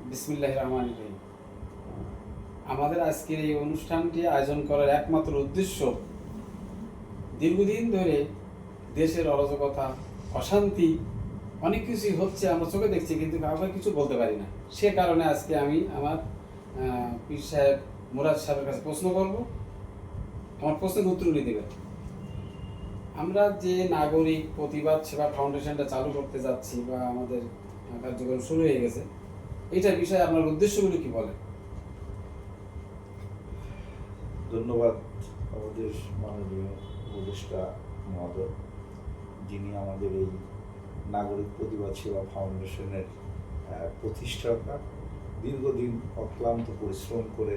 বিসমিল্লাহির রহমানির রহিম। আমাদের আজকের এই অনুষ্ঠানটি আয়োজন করার একমাত্র উদ্দেশ্য, দীর্ঘদিন ধরে দেশের অরাজকতা, অশান্তি, অনেক কিছুই হচ্ছে, আমরা চোখে দেখছি, কিন্তু কাউকে কিছু বলতে পারি না। সে কারণে আজকে আমি আমার পীর সাহেব মুরাদ সাহেবের কাছে প্রশ্ন করব, আমার প্রশ্নের উত্তর উনি দেবেন। আমরা যে নাগরিক প্রতিবাদ সেবা ফাউন্ডেশনটা চালু করতে যাচ্ছি বা আমাদের কার্যক্রম শুরু হয়ে গেছে, এটার বিষয়ে আপনার উদ্দেশ্যগুলো কি বলেন? ধন্যবাদ আমাদের মাননীয় উপদেষ্টা মহোদয়, যিনি আমাদের এই নাগরিক প্রতিবাদ সেবা ফাউন্ডেশনের প্রতিষ্ঠাতা। দীর্ঘদিন অক্লান্ত পরিশ্রম করে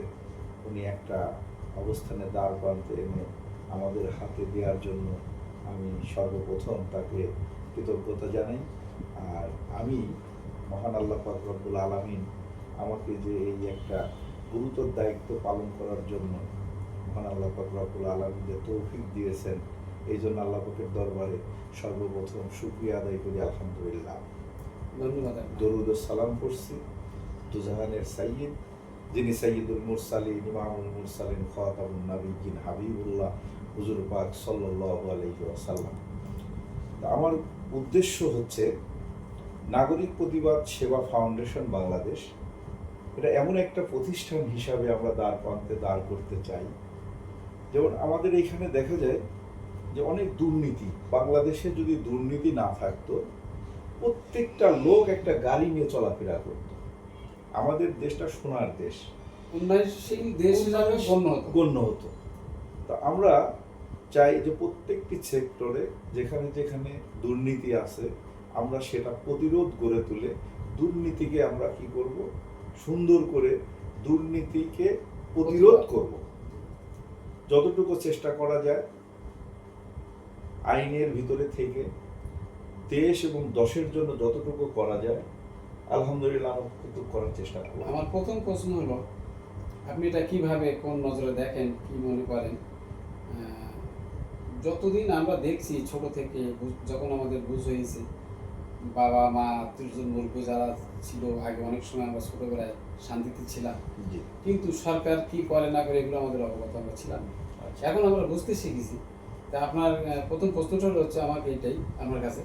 উনি একটা অবস্থানে দাঁড় প্রান্তে এনে আমাদের হাতে দেওয়ার জন্য আমি সর্বপ্রথম তাকে কৃতজ্ঞতা জানাই। আর আমি মহান আল্লাহ পাক রব্বুল আলামিন আমাকে যে এই একটা গুরুতর দায়িত্ব পালন করার জন্য মহান আল্লাহ পাক রব্বুল আলামিন যে তৌফিক দিয়েছেন, এই জন্য আল্লাহ পাকের দরবারে সর্বপ্রথম শুকরিয়া আদায় করি, আলহামদুলিল্লাহ। ধন্যবাদ। দরুদ ও সালাম করছি দুজাহানের সাইয়্যিদ, যিনি সাইয়্যিদুল মুরসালিন, ইমামুল মুরসালিন, খাতামুন নবিয়্যিন, হাবিবুল্লাহ হুজুর পাক সাল্লাল্লাহু আলাইহি ওয়াসাল্লাম। আমার উদ্দেশ্য হচ্ছে নাগরিক প্রতিবাদ সেবা ফাউন্ডেশন বাংলাদেশ, এটা এমন একটা প্রতিষ্ঠান হিসাবে আমরা দাঁড় করতে চাই। যেমন আমাদের এইখানে দেখা যায় যে অনেক দুর্নীতি, বাংলাদেশে যদি দুর্নীতি না থাকতো, প্রত্যেকটা লোক একটা গাড়ি নিয়ে চলাফেরা করত, আমাদের দেশটা সোনার দেশ, উন্নয়নশীল দেশ হিসাবে গণ্য হতো। তা আমরা চাই যে প্রত্যেকটি সেক্টরে যেখানে যেখানে দুর্নীতি আছে, আমরা সেটা প্রতিরোধ গড়ে তুলে দুর্নীতিকে আমরা কি করব, সুন্দর করে দুর্নীতিকে প্রতিরোধ করব। যতটুকু চেষ্টা করা যায় আইনের ভিতরে থেকে দেশ এবং দশের জন্য যতটুকু করা যায়, আলহামদুলিল্লাহ আমরা করার চেষ্টা করব। আমার প্রথম প্রশ্ন হলো, আপনি এটা কিভাবে, কোন নজরে দেখেন, কি মনে করেন? যতদিন আমরা দেখছি ছোট থেকে, যখন আমাদের বুঝ হয়েছে, বাবা মা আত্মীয়জন মুরব্বী যারা ছিল আগে, অনেক সময় আমরা ছোটবেলায় শান্তিতে ছিলাম, কিন্তু সরকার কি করে না করে এগুলো আমাদের অবগত আমরা ছিলাম না। এখন আমরা বুঝতে শিখেছি। তা আপনার প্রথম প্রশ্নটা হচ্ছে আমাকে এটাই, আমার কাছে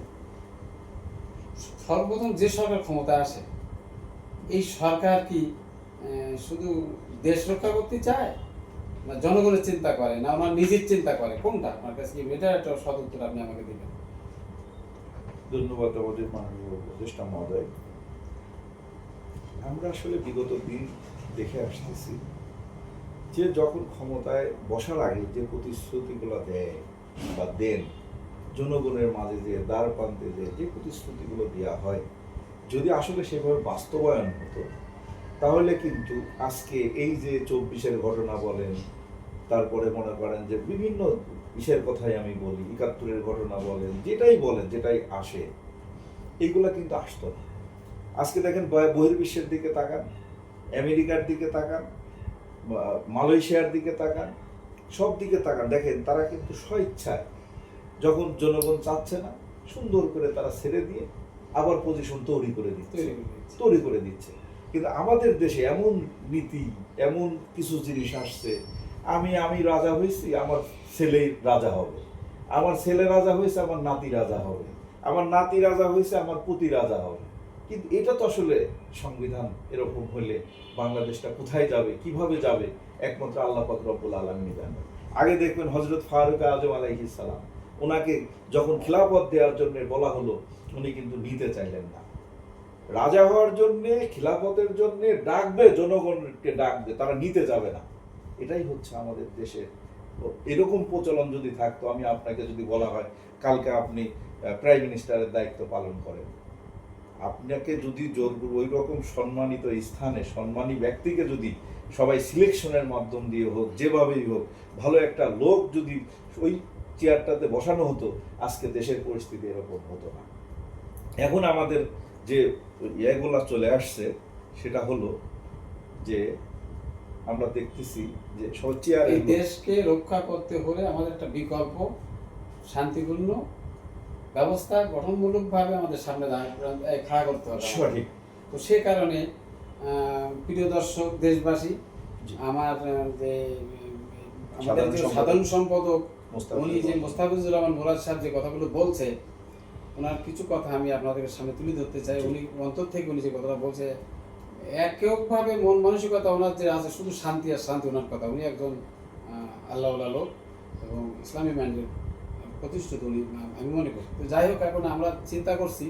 সর্বপ্রথম যে সরকার ক্ষমতায় আসে, এই সরকার কি শুধু দেশ রক্ষা করতে চায়, না জনগণের চিন্তা করে, না ওনার নিজের চিন্তা করে? কোনটা আপনার কাছে, কি এটা একটা সদ উত্তর আপনি আমাকে দিবেন? ধন্যবাদ আমাদের মাননীয় উপদেষ্টা মহোদয়। আমরা আসলে বিগত দিন দেখে আসতেছি যে যখন ক্ষমতায় বসার আগে যে প্রতিশ্রুতিগুলো দেয় বা দেন, জনগণের মাঝে যে দ্বার প্রান্তে যে প্রতিশ্রুতিগুলো দেওয়া হয়, যদি আসলে সেভাবে বাস্তবায়ন হতো, তাহলে কিন্তু আজকে এই যে 24-এর ঘটনা বলেন, তারপরে মনে করেন যে বিভিন্ন বিষয়ের কথাই আমি বলি, 71-এর ঘটনা বলেন, যেটাই আসে, এইগুলা কিন্তু আসতো না। আজকে দেখেন বহির্বিশ্বের দিকে তাকান, আমেরিকার দিকে তাকান, মালয়েশিয়ার দিকে তাকান, সব দিকে তাকান, দেখেন তারা কিন্তু স্বইচ্ছায় যখন জনগণ চাচ্ছে না, সুন্দর করে তারা ছেড়ে দিয়ে আবার পজিশন তৈরি করে দিচ্ছে। কিন্তু আমাদের দেশে এমন নীতি, এমন কিছু জিনিস আসছে, আমি রাজা হয়েছি, আমার ছেলে রাজা হবে, আমার ছেলে রাজা হয়েছে, আমার নাতি রাজা হবে, আমার নাতি রাজা হয়েছে, আমার পুতি রাজা হবে। কিন্তু এটা তো আসলে সংবিধান এরকম হলে বাংলাদেশটা কোথায় যাবে, কিভাবে যাবে, একমাত্র আল্লাহ পাক রব্বুল আলামিন জানেন। আগে দেখবেন হযরত ফারুক আযম আলাইহিস সালাম, ওনাকে যখন খিলাফত দেওয়ার জন্য বলা হলো, উনি কিন্তু নিতে চাইলেন না। রাজা হওয়ার জন্য, খিলাফতের জন্য ডাকবে, জনগণকে ডাকবে, তারা নিতে যাবে না। এটাই হচ্ছে আমাদের দেশের। এরকম প্রচলন যদি থাকতো, আমি আপনাকে যদি বলা হয় কালকে আপনি প্রাইম মিনিস্টারের দায়িত্ব পালন করেন, আপনাকে যদি ওই রকম সম্মানিত স্থানে সম্মানী ব্যক্তিকে যদি সবাই সিলেকশনের মাধ্যম দিয়ে হোক, যেভাবেই হোক, ভালো একটা লোক যদি ওই চেয়ারটাতে বসানো হতো, আজকে দেশের পরিস্থিতি এরকম হতো না। এখন আমাদের যে ইয়েগুলা চলে আসছে, সেটা হলো যে আমরা দেখতেছি যে এই দেশকে রক্ষা করতে হলে আমাদের একটা বিকল্প শান্তিপূর্ণ ব্যবস্থা গঠনমূলকভাবে আমাদের সামনে খাড়া করতে হবে। সঠিক। তো সে কারণে প্রিয় দর্শক দেশবাসী, জি। আমার যে আমাদের সাধারণ যে সম্পাদক। সাধারণ সম্পাদক উনি যে মোস্তাফিজুর মোস্তাফিজুর রহমান মুরাদ সাহেব যে কথাগুলো বলছে, ওনার কিছু কথা আমি আপনাদের সামনে তুলে ধরতে চাই। জি। উনি অন্তর থেকে উনি যে কথাটা বলছে, এককভাবে মন মানসিকতা ওনার যে আছে শুধু শান্তি আর শান্তি ওনার কথা। উনি একজন আল্লাহওয়ালা লোক এবং ইসলামী মাইন্ডের প্রতিষ্ঠিত উনি, আমি মনে করি। তো যাই হোক, এখন আমরা চিন্তা করছি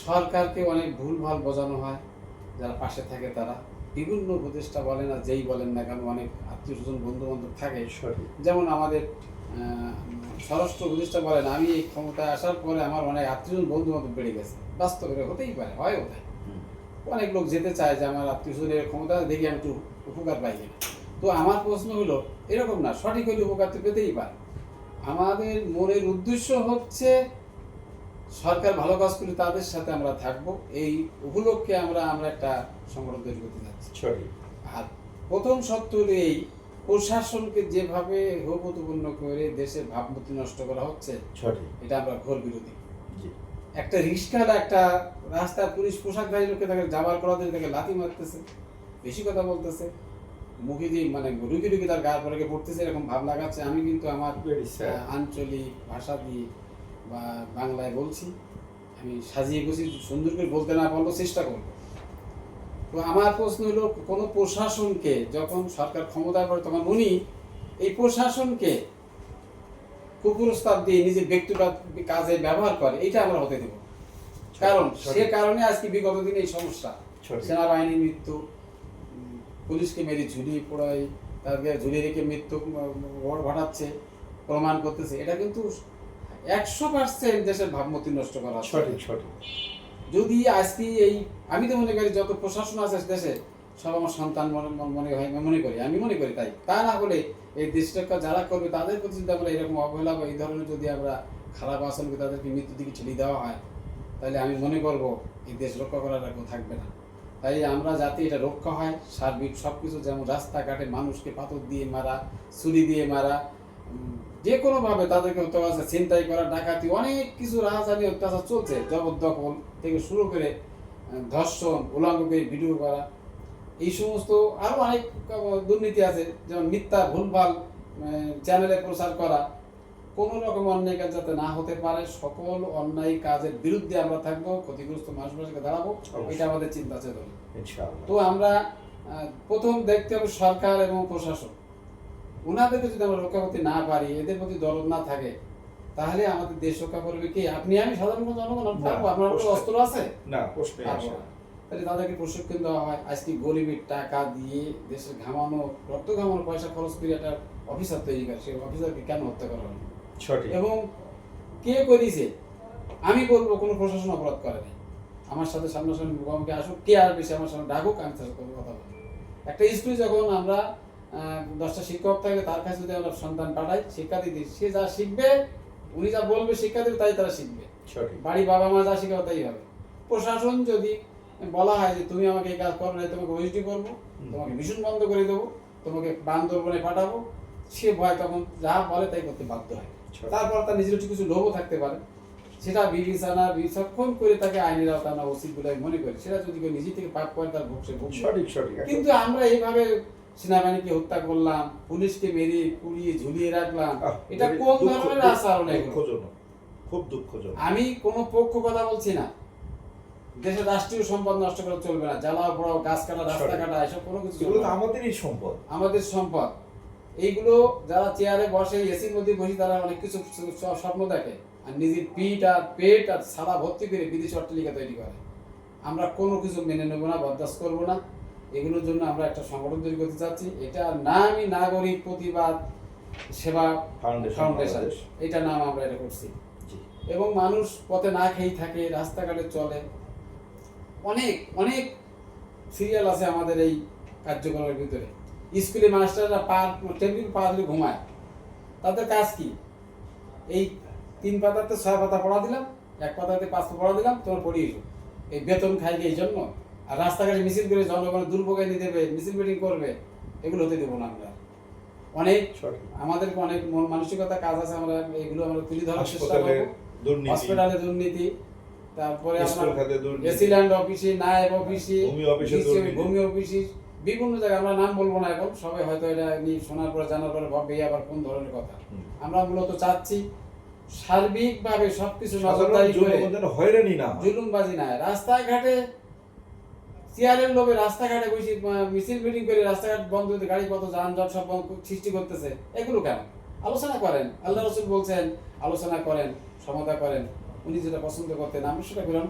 সরকারকে অনেক ভুলভাল বোঝানো হয়, যারা পাশে থাকে তারা বিভিন্ন উপদেষ্টা বলেন আর যেই বলেন না কেন, অনেক আত্মীয় স্বজন বন্ধু বান্ধব থাকে। সঠিক। যেমন আমাদের স্বরাষ্ট্র উপদেষ্টা বলেন, আমি এই ক্ষমতায় আসার পরে আমার অনেক আত্মীয়জন বন্ধু বান্ধব বেড়ে গেছে। বাস্তবে হতেই পারে, হয় ওটাই। হুম। অনেক লোক যেতে চায় যে আমার আত্মীয় স্বজনের ক্ষমতা দেখি আমি একটু উপকার পাই কিনা। তো আমার প্রশ্ন হলো, এরকম না, সঠিক হলে উপকার তো পেতেই পারে। আমাদের মনের উদ্দেশ্য হচ্ছে সরকার ভালো কাজ করলে তাদের সাথে আমরা থাকবো, এই উপলক্ষে আমরা একটা সংগঠন তৈরি করতে যাচ্ছি। সঠিক। আর প্রথম সত্য হলো এই, প্রশাসনকে যেভাবে হৌবতপূর্ণ করে দেশের ভাবমূর্তি নষ্ট করা হচ্ছে, সঠিক। এটা আমরা ঘোর বিরোধী। জি। একটা রিক্সাওয়ালা একটা রাস্তায় পুলিশ পোশাকধারী লোককে তাকে জাবার করা দিয়ে তাকে লাথি মারতেছে, বেশি কথা বলতেছে, মুখে দিয়ে মানে রুগী রুগী তার গায়ে পরে পড়তেছে, এরকম ভাব লাগাচ্ছে। আমি কিন্তু আমার Very sad. আঞ্চলিক ভাষা দিয়ে বা বাংলায় বলছি, আমি সাজিয়ে গুছিয়ে সুন্দর করে বলতে না পারলেও চেষ্টা করবো। তো আমার প্রশ্ন হলো, কোনো প্রশাসনকে যখন সরকার ক্ষমতায় পড়ে তখন উনি এই প্রশাসনকে কুপ্রস্তাব দিয়ে নিজের ব্যক্তিগত কাজে ব্যবহার করে, এটা আমরা হতে দেব। কারণ সে কারণে আজকে বিগত দিনে এই সমস্যা, সঠিক। সেনাবাহিনীর মৃত্যু, পুলিশকে মেরে ঝুলিয়ে পোড়াই, তাদেরকে ঝুলিয়ে রেখে মৃত্যু ঘটাচ্ছে, প্রমাণ করতেছে। এটা কিন্তু 100% দেশের ভাবমূর্তি নষ্ট করা হচ্ছে। সঠিক। সঠিক। যদি আজকে এই, আমি তো মনে করি যত প্রশাসন আছে দেশে সব আমার সন্তান মনে করি, আমি মনে করি তাই। তা না হলে এই দেশ রক্ষা যারা করবে তাদের প্রতি যদি আমরা এরকম অবহেলা বা এই ধরনের যদি আমরা খারাপ আচরণ করে তাদেরকে মৃত্যুর দিকে ঠেলে দেওয়া হয়, তাহলে আমি মনে করব এই দেশ রক্ষা করার আর কেউ থাকবে না। তাই আমরা যাতে এটা রক্ষা হয়, সার্বিক সব কিছু, যেমন রাস্তাঘাটে মানুষকে পাথর দিয়ে মারা, ছুরি দিয়ে মারা, যে কোনোভাবে তাদেরকে অত্যাচার, ছিনতাই করা, ডাকাতি, অনেক কিছু রাজধানী অত্যাচার চলছে, জবরদখল থেকে শুরু করে ধর্ষণ, উলঙ্গ করে ভিডিও করা, এই সমস্ত আরও অনেক দুর্নীতি আছে, যেমন মিথ্যা ভুলভাল চ্যানেলে প্রচার করা। কোনো রকম অন্যায় কাজ যাতে না হতে পারে, সকল অন্যায় কাজের বিরুদ্ধে আমরা থাকবো, ক্ষতিগ্রস্ত মানুষকে দাঁড়াবো, এটা আমাদের চিন্তা চেতনা। ইনশাআল্লাহ। তো আমরা প্রথম দেখতে হবে সরকার এবং প্রশাসন, ওনাদেরকে যদি আমরা রক্ষা করতে না পারি, এদের প্রতি দরদ না থাকে, তাহলে আমাদের দেশ রক্ষা করবে কি? আপনি আমি সাধারণ জনগণ থাকবো? আপনার অস্ত্র আছে না, প্রশ্নই আসে না। তাহলে তাদেরকে প্রশিক্ষণ দেওয়া হয়। আজকে গরিবের টাকা দিয়ে দেশের ঘামানো, রক্ত ঘামানো পয়সা খরচ করে একটা অফিসার তৈরি করে, সেই অফিসারকে কেন হত্যা করা হলো? সঠিক। এবং কে করেছে? আমি বলবো কোনো প্রশাসন অপরাধ করে নাই। আমার সাথে সামনাসামনি মুখোমুখি আসুক, কে আর বেশি আমার সামনে ডাকুক, আমি তার সাথে কথা বলবো। একটা স্কুলে যখন আমরা 10টা শিক্ষক থাকে, তার কাছে যদি আমরা সন্তান পাঠাই, শিক্ষা দিতে, সে যা শিখবে, উনি যা বলবে শিক্ষা দেবে, তাই তারা শিখবে। সঠিক। বাড়ি বাবা মা যা শিখাবে তাই হবে। প্রশাসন যদি বলা হয় যে তুমি আমাকে এই কাজ করো না, তোমাকে ওএসডি করবো, তোমাকে মিশন বন্ধ করে দেবো, তোমাকে বান্দরবনে পাঠাবো, সে ভয় তখন যা বলে তাই করতে বাধ্য হয়। তারপর তার নিজের কিছু লোভও থাকতে পারে, সেটা বিবেচনা বিচক্ষণ করে তাকে আইনের আওতায় আনা উচিত বলে আমি মনে করি। সেটা যদি কেউ নিজে থেকে পাপ করে, তার ভোগ সে ভোগ। সঠিক। সঠিক। কিন্তু আমরা এইভাবে সেনাবাহিনীকে হত্যা করলাম, পুলিশকে মেরে পুড়িয়ে ঝুলিয়ে রাখলাম, এটা কোন ধরনের আচরণ? দুঃখজনক, খুব দুঃখজনক। আমি কোনো পক্ষ কথা বলছি না, দেশের রাষ্ট্রীয় সম্পদ নষ্ট করা চলবে না, জ্বালাও পোড়াও, গাছ কাটা, রাস্তা কাটা, এসব কোনো কিছু এগুলো তো আমাদেরই সম্পদ। আমাদের সম্পদ। এইগুলো যারা চেয়ারে বসে, এসির মধ্যে বসে, তারা অনেক কিছু স্বপ্ন দেখে আর নিজের পিঠ আর পেট আর সাদা ভর্তি করে বিদেশি অট্টালিকা তৈরি করে। আমরা কোনো কিছু মেনে নেবো না, বরদাস্ত করবো না। এগুলোর জন্য আমরা একটা সংগঠন তৈরি করতে চাচ্ছি। এটা নামই নাগরিক প্রতিবাদ সেবা ফাউন্ডেশন, এটা নাম আমরা এটা করছি। এবং মানুষ পথে না খেয়েই থাকে, রাস্তাঘাটে চলে, অনেক অনেক সিরিয়াল আছে আমাদের এই কার্যক্রমের ভিতরে। স্কুলে মাস্টাররা টেবিল পা ধরে ঘুমায়, তাদের কাজ কি? এই 3 পাতাতে 6 পাতা পড়া দিলাম, 1 পাতাতে 5 পড়া দিলাম, তোমার পড়িয়ে এই বেতন খাই এই জন্য। আর রাস্তাঘাটে মিছিল করে জনগণের দুর্ভোগে নিয়ে দেবে, মিছিল মিটিং করবে, এগুলো হতে দেবো না আমরা। অনেক আমাদেরকে অনেক মন মানসিকতা কাজ আছে, আমরা এগুলো আমরা তুলে ধরার চেষ্টা করবো। হসপিটালে দুর্নীতি, তারপরে স্কুল খাতে দুর্নীতি, এসিল্যান্ড অফিসে, নায়েব অফিসে, ভূমি অফিসে ডিসি দুর্নীতি। ভূমি অফিসে, বিভিন্ন জায়গায়, আমরা নাম বলবো না এখন, সবাই হয়তো এটা নিয়ে শোনার পরে জানার পরে ভাববে এই আবার কোন ধরনের কথা। হুম। আমরা মূলত চাচ্ছি সার্বিকভাবে সবকিছু সাধারণ নজরদারি করে, জনগণ যেন হয়রানি না হয়। জুলুমবাজি না হয়। রাস্তাঘাটে চেয়ারের লোভে রাস্তাঘাটে বসে মিছিল মিটিং করে রাস্তাঘাট বন্ধ করতে, গাড়ি কত যানজট সব সৃষ্টি করতেছে, এগুলো কেন? আলোচনা করেন, আল্লাহ রসুল বলছেন আলোচনা করেন, সমতা করেন। উনি যেটা পছন্দ করতেন আমরা সেটা গ্রহণ